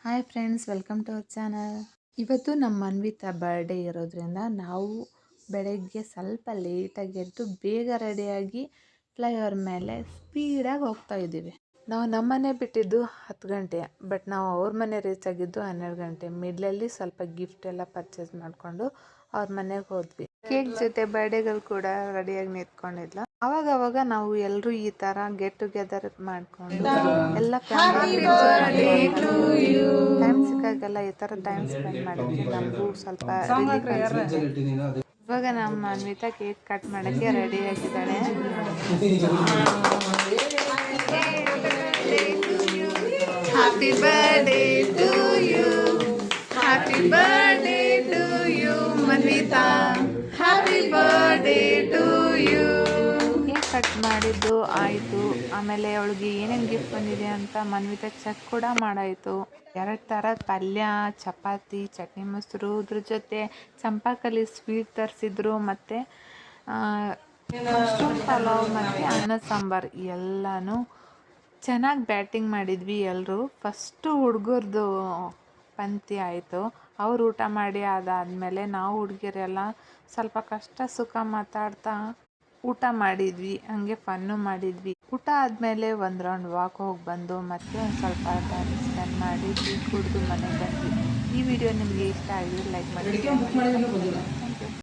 Hi friends, welcome to our channel. ಇವತ್ತು ನಮ್ಮ Manvita birthday ಇರೋದ್ರಿಂದ ನಾವು ಬೆಳಗ್ಗೆ ಸ್ವಲ್ಪ ಲೇಟಾಗಿ ಎದ್ದು ಬೇಗ ರೆಡಿಯಾಗಿ ಫ್ಲೈಓವರ್ ಮೇಲೆ ಸ್ಪೀಡಾಗಿ ಹೋಗ್ತಾ ಇದ್ದೀವಿ. ನಾವು ನಮ್ಮನೆ ಬಿಟ್ಟಿದ್ದು 10 ಗಂಟೆ, ಬಟ್ ನಾವು ಅವ್ರ ಮನೆ ರೀಚ್ ಆಗಿದ್ದು 12 ಗಂಟೆ. ಮಿಡ್ಲಲ್ಲಿ ಸ್ವಲ್ಪ ಗಿಫ್ಟ್ ಎಲ್ಲ ಪರ್ಚೇಸ್ ಮಾಡಿಕೊಂಡು ಅವ್ರ ಮನೆಗೆ ಹೋದ್ವಿ. ಕೇಕ್ ಜೊತೆ ಬರ್ಡೇಗಳು ಕೂಡ ರೆಡಿಯಾಗಿ ನಿಂತ್ಕೊಂಡಿದ್ಲ. ಅವಾಗ ನಾವು ಎಲ್ಲರೂ ಈ ಥರ ಗೆಟ್ ಟುಗೆದರ್ ಮಾಡಿಕೊಂಡು ಎಲ್ಲ ಫ್ಯಾಮಿಲಿ ಟೈಮ್ ಸಿಕ್ಕಾಗೆಲ್ಲ ಈ ಥರ ಟೈಮ್ ಸ್ಪೆಂಡ್ ಮಾಡಿದ್ರೆ ನಮಗೂ ಸ್ವಲ್ಪ ರಿಲೀಫ್ ಅನ್ಸುತ್ತೆ. ಇವಾಗ ನಮ್ಮ ಅನ್ವಿತಾ ಕೇಕ್ ಕಟ್ ಮಾಡೋಕ್ಕೆ ರೆಡಿ ಆಗಿದ್ದಾಳೆ. Happy birthday to you, happy birthday to you Manvitha, happy birthday to you. Cake cut ಮಾಡಿದ್ದು ಆಯಿತು. ಆಮೇಲೆ ಅವಳಿಗೆ ಏನೇನು ಗಿಫ್ಟ್ ಬಂದಿದೆ ಅಂತ ಮನ್ವಿತಾ ಚೆಕ್ ಕೂಡ ಮಾಡಾಯಿತು. 2 ಥರ ಪಲ್ಯ, ಚಪಾತಿ, ಚಟ್ನಿ ಮೊಸರು, ಅದ್ರ ಜೊತೆ ಚಂಪಾಕಲಿ ಸ್ವೀಟ್ ತರಿಸಿದ್ರು, ಮತ್ತು ಮಶ್ರೂಮ್ ಪಲಾವ್ ಮತ್ತು ಅನ್ನ ಸಾಂಬಾರು ಎಲ್ಲನೂ ಚೆನ್ನಾಗಿ ಬ್ಯಾಟಿಂಗ್ ಮಾಡಿದ್ವಿ ಎಲ್ಲರೂ. ಫಸ್ಟು ಹುಡುಗರದು ಪಂಕ್ತಿ ಆಯಿತು. ಅವ್ರು ಊಟ ಮಾಡಿ ಅದಾದಮೇಲೆ ನಾವು ಹುಡುಗಿಯರೆಲ್ಲ ಸ್ವಲ್ಪ ಕಷ್ಟ ಸುಖ ಮಾತಾಡ್ತಾ ಊಟ ಮಾಡಿದ್ವಿ, ಹಂಗೆ ಫನ್ನು ಮಾಡಿದ್ವಿ. ಊಟ ಆದಮೇಲೆ ಒಂದು ರೌಂಡ್ ವಾಕ್ ಹೋಗಿ ಬಂದು ಮತ್ತೆ ಒಂದು ಸ್ವಲ್ಪ ಟೈಮ್ ಸ್ಪೆಂಡ್ ಮಾಡಿ ಟೀ ಕುಡಿದು ಮನೆಗೆ ಬಂದ್ವಿ. ಈ ವಿಡಿಯೋ ನಿಮಗೆ ಇಷ್ಟ ಆಗಿದ್ರೆ ಲೈಕ್ ಮಾಡಿ.